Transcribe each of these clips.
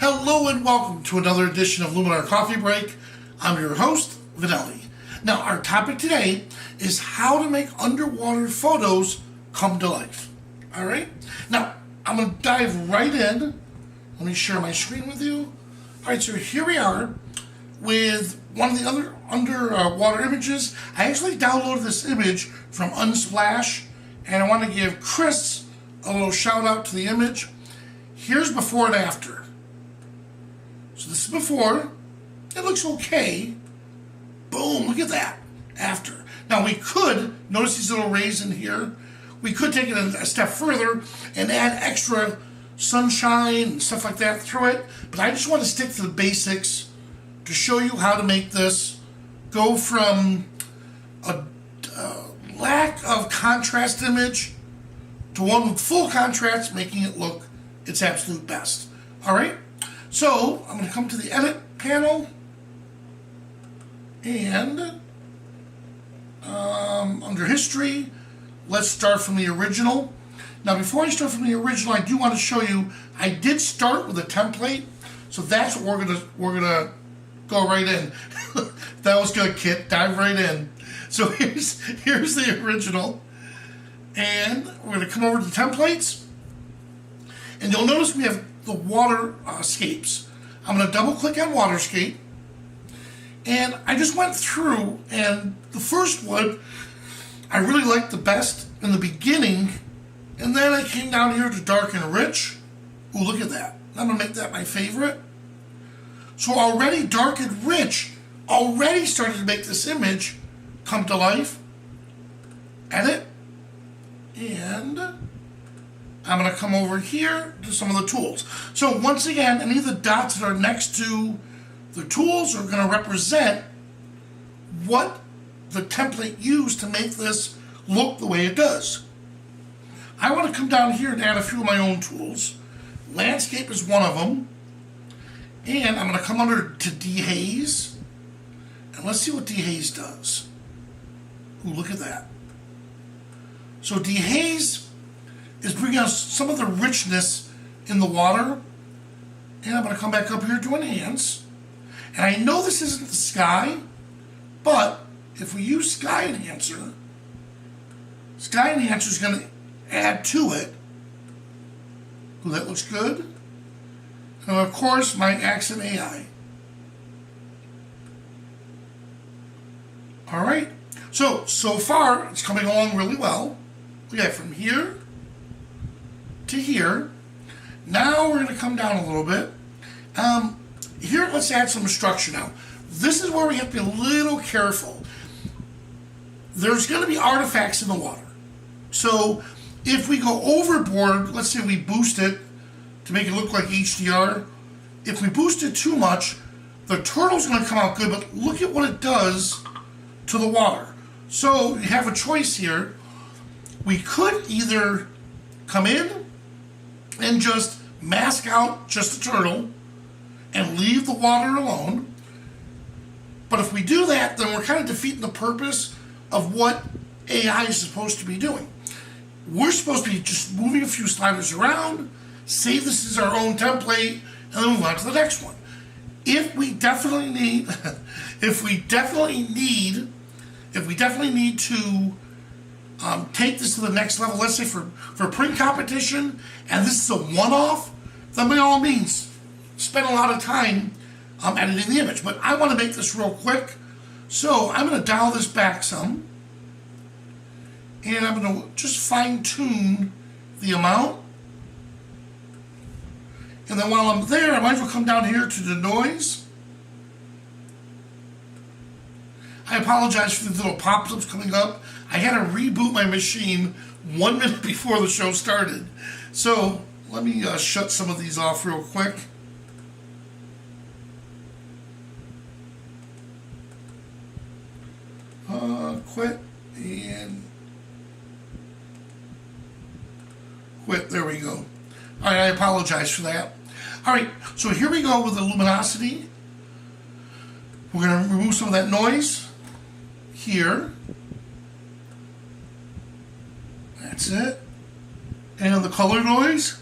Hello and welcome to another edition of Luminar Coffee Break. I'm your host, Vignette. Now, our topic today is how to make underwater photos come to life. All right? Now, I'm going to dive right in. Let me share my screen with you. All right, so here we are with one of the other underwater images. I actually downloaded this image from Unsplash, and I want to give Chris a little shout out to the image. Here's before and after. So this is before. It looks okay. Boom, look at that. After. Now we could, notice these little rays in here, we could take it a step further and add extra sunshine and stuff like that through it, but I just want to stick to the basics to show you how to make this go from a lack of contrast image to one with full contrast, making it look its absolute best. All right, so I'm going to come to the edit panel and under history, let's start from the original. Now, before I start from the original, I do want to show you, I did start with a template, so that's what we're gonna go right in. That was good, Kit. Dive right in. So here's the original, and we're gonna come over to templates, and you'll notice we have the water scapes. I'm gonna double click on waterscape, and I just went through, and the first one I really liked the best in the beginning, and then I came down here to dark and rich. Ooh, look at that. I'm gonna make that my favorite. So already dark and rich already started to make this image come to life. Edit. And I'm gonna come over here to some of the tools. So once again, any of the dots that are next to the tools are gonna represent what the template used to make this look the way it does. I want to come down here and add a few of my own tools. Landscape is one of them. And I'm going to come under to dehaze. And let's see what dehaze does. Ooh, look at that. So dehaze is bringing us some of the richness in the water. And I'm going to come back up here to enhance. And I know this isn't the sky, but if we use Sky Enhancer is going to add to it. Ooh, that looks good. And of course, my Accent AI. All right. So far, it's coming along really well. We got from here to here. Now we're going to come down a little bit. Here, let's add some structure now. This is where we have to be a little careful. There's going to be artifacts in the water. So if we go overboard, let's say we boost it to make it look like HDR. If we boost it too much, the turtle's going to come out good, but look at what it does to the water. So you have a choice here. We could either come in and just mask out just the turtle and leave the water alone. But if we do that, then we're kind of defeating the purpose of what AI is supposed to be doing. We're supposed to be just moving a few sliders around, save this as our own template, and then move on to the next one. If we definitely need to take this to the next level, let's say for print competition, and this is a one-off, then by all means, spend a lot of time editing the image. But I want to make this real quick, so I'm going to dial this back some. And I'm going to just fine-tune the amount. And then while I'm there, I might as well come down here to the noise. I apologize for the little pop-ups coming up. I had to reboot my machine 1 minute before the show started. So let me shut some of these off real quick. Quit and quit. There we go. All right, I apologize for that. All right, so here we go with the luminosity. We're going to remove some of that noise here. That's it. And the color noise.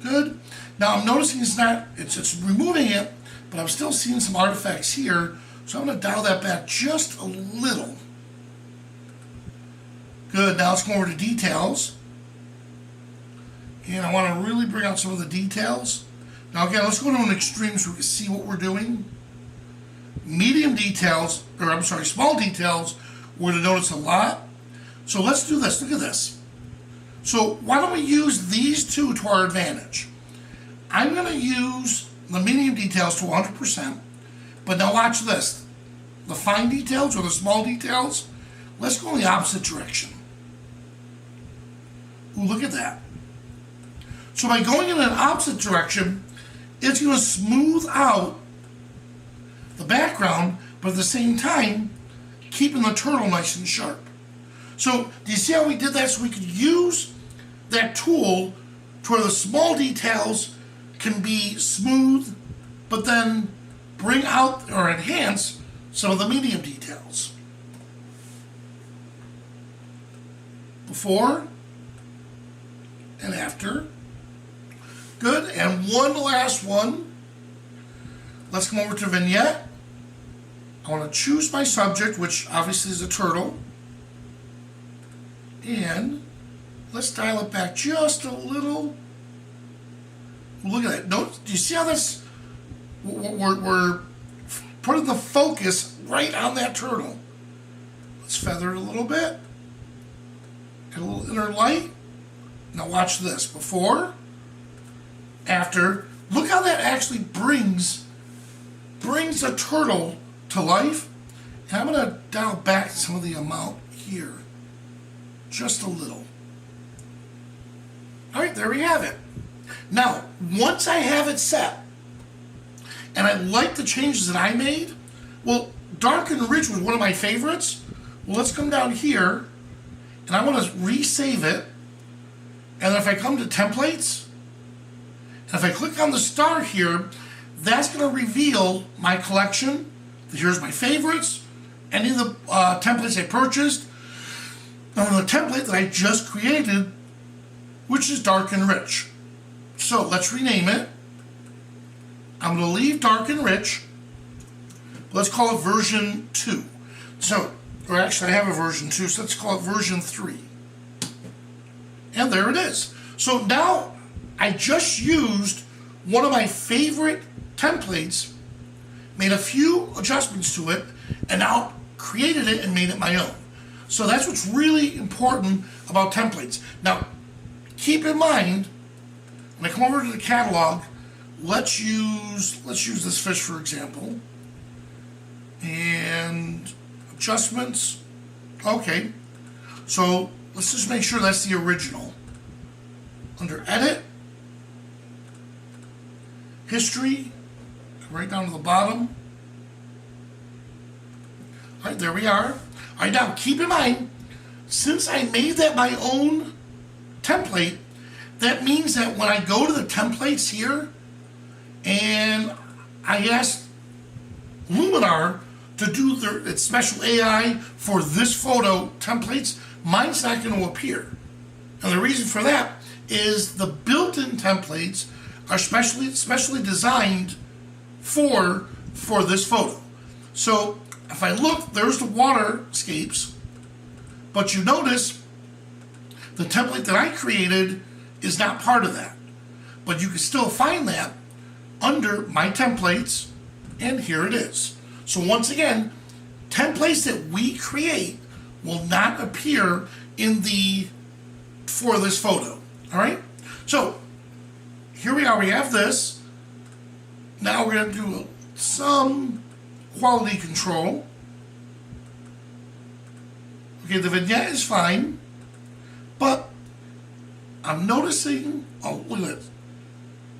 Good. Now I'm noticing it's removing it, but I'm still seeing some artifacts here, so I'm going to dial that back just a little. Good, now let's go over to details. And I want to really bring out some of the details. Now again, let's go to an extreme so we can see what we're doing. Medium details, or I'm sorry, small details, we're going to notice a lot. So let's do this, look at this. So why don't we use these two to our advantage? I'm going to use the medium details to 100%, but now watch this. The fine details or the small details, let's go in the opposite direction. Ooh, look at that. So by going in an opposite direction, it's going to smooth out the background, but at the same time, keeping the turtle nice and sharp. So do you see how we did that? So we could use that tool to where the small details can be smooth, but then bring out or enhance some of the medium details. Before and after. Good, and one last one. Let's come over to Vignette. I want to choose my subject, which obviously is a turtle. And let's dial it back just a little. Look at that. Do you see how this, we're putting the focus right on that turtle. Let's feather it a little bit. Get a little inner light. Now watch this. Before, after. Look how that actually brings a turtle to life. And I'm going to dial back some of the amount here. Just a little. All right, there we have it. Now, once I have it set, and I like the changes that I made, well, dark and rich was one of my favorites. Well, let's come down here, and I want to resave it. And then if I come to templates, and if I click on the star here, that's going to reveal my collection. Here's my favorites, any of the templates I purchased, and the template that I just created, which is dark and rich. So let's rename it. I'm going to leave dark and rich. Let's call it version 2. So, or actually I have a version 2, so let's call it version 3. And there it is. So now I just used one of my favorite templates, made a few adjustments to it, and now created it and made it my own. So that's what's really important about templates. Now, keep in mind, when I come over to the catalog, let's use this fish for example. And adjustments. Okay. So let's just make sure that's the original. Under edit, history, right down to the bottom. All right, there we are. All right, now keep in mind, since I made that my own template, that means that when I go to the templates here and I ask Luminar to do its special AI for this photo templates, mine's not going to appear. And the reason for that is the built-in templates are specially designed for this photo. So if I look, there's the waterscapes, but you notice the template that I created is not part of that. But you can still find that under my templates, and here it is. So once again, templates that we create will not appear in for this photo. All right? So here we are, we have this. Now we're going to do some quality control. Okay, the vignette is fine, but I'm noticing, oh, look at it.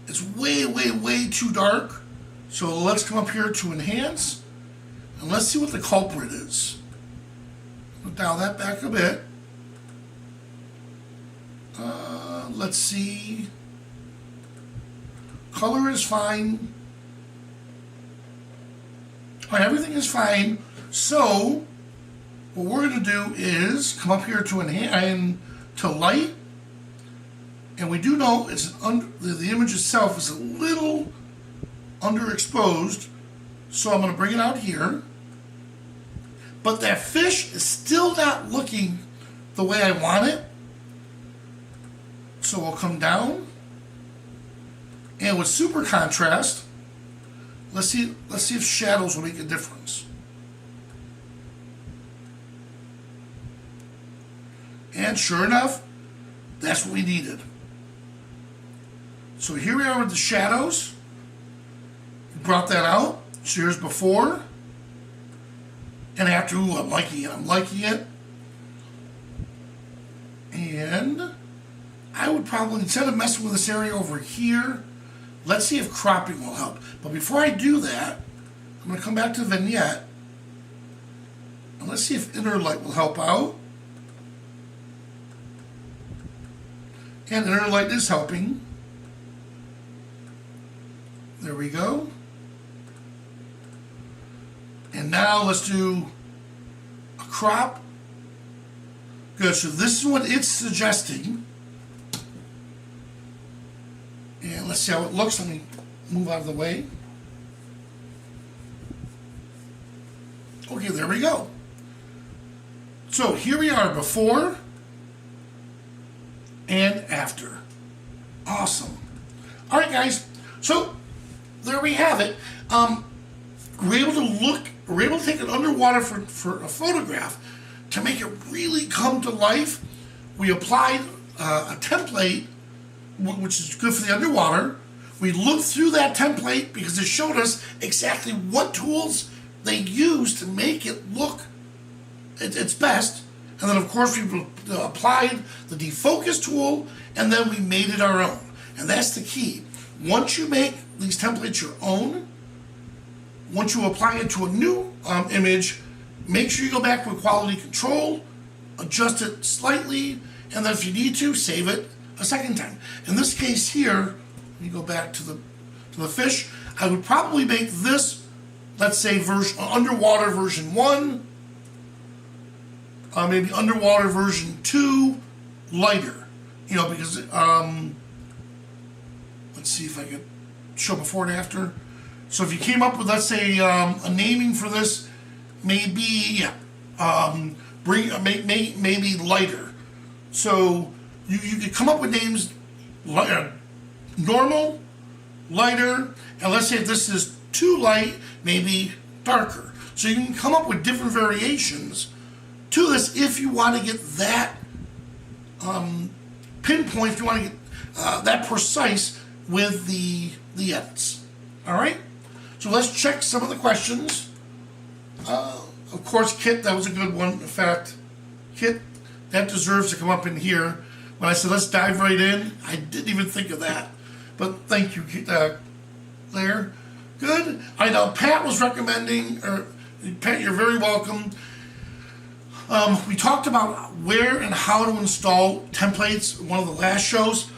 It's way, way, way too dark. So let's come up here to enhance, and let's see what the culprit is. We'll dial that back a bit. Let's see. Color is fine. All right, everything is fine. So what we're going to do is come up here to enhance, to light, And we do know it's the image itself is a little underexposed, so I'm going to bring it out here. But that fish is still not looking the way I want it. So we'll come down, and with super contrast, let's see if shadows will make a difference. And sure enough, that's what we needed. So here we are with the shadows. We brought that out. So here's before and after. Ooh, I'm liking it. I'm liking it. And I would probably, instead of messing with this area over here, let's see if cropping will help. But before I do that, I'm going to come back to Vignette. And let's see if inner light will help out. And inner light is helping. There we go. And now let's do a crop. Good, so this is what it's suggesting. And let's see how it looks. Let me move out of the way. Okay, there we go. So here we are before and after. Awesome. All right, guys. So there we have it. We're able to take it underwater for a photograph to make it really come to life. We applied a template, which is good for the underwater. We looked through that template because it showed us exactly what tools they use to make it look its best. And then, of course, we applied the defocus tool, and then we made it our own. And that's the key. Once you make these templates your own, once you apply it to a new image, make sure you go back with quality control, adjust it slightly, and then if you need to, save it a second time. In this case here, let me go back to the fish. I would probably make this, let's say, underwater version 1, maybe underwater version 2, lighter. You know, because let's see if I could show before and after. So if you came up with, let's say, a naming for this, maybe maybe lighter. So you could come up with names normal, lighter, and let's say if this is too light, maybe darker. So you can come up with different variations to this if you want to get that pinpoint, if you want to get that precise with the edits. All right? So let's check some of the questions. Of course, Kit, that was a good one. In fact, Kit, that deserves to come up in here. When I said let's dive right in, I didn't even think of that. But thank you, Claire. Good. I know Pat was recommending, or Pat, you're very welcome. We talked about where and how to install templates in one of the last shows.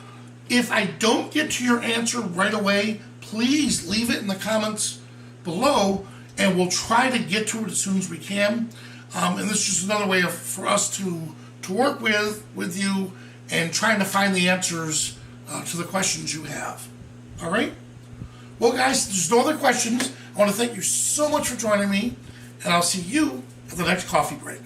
If I don't get to your answer right away, please leave it in the comments below, and we'll try to get to it as soon as we can. And this is just another way for us to work with you and trying to find the answers to the questions you have. All right? Well, guys, there's no other questions. I want to thank you so much for joining me, and I'll see you at the next coffee break.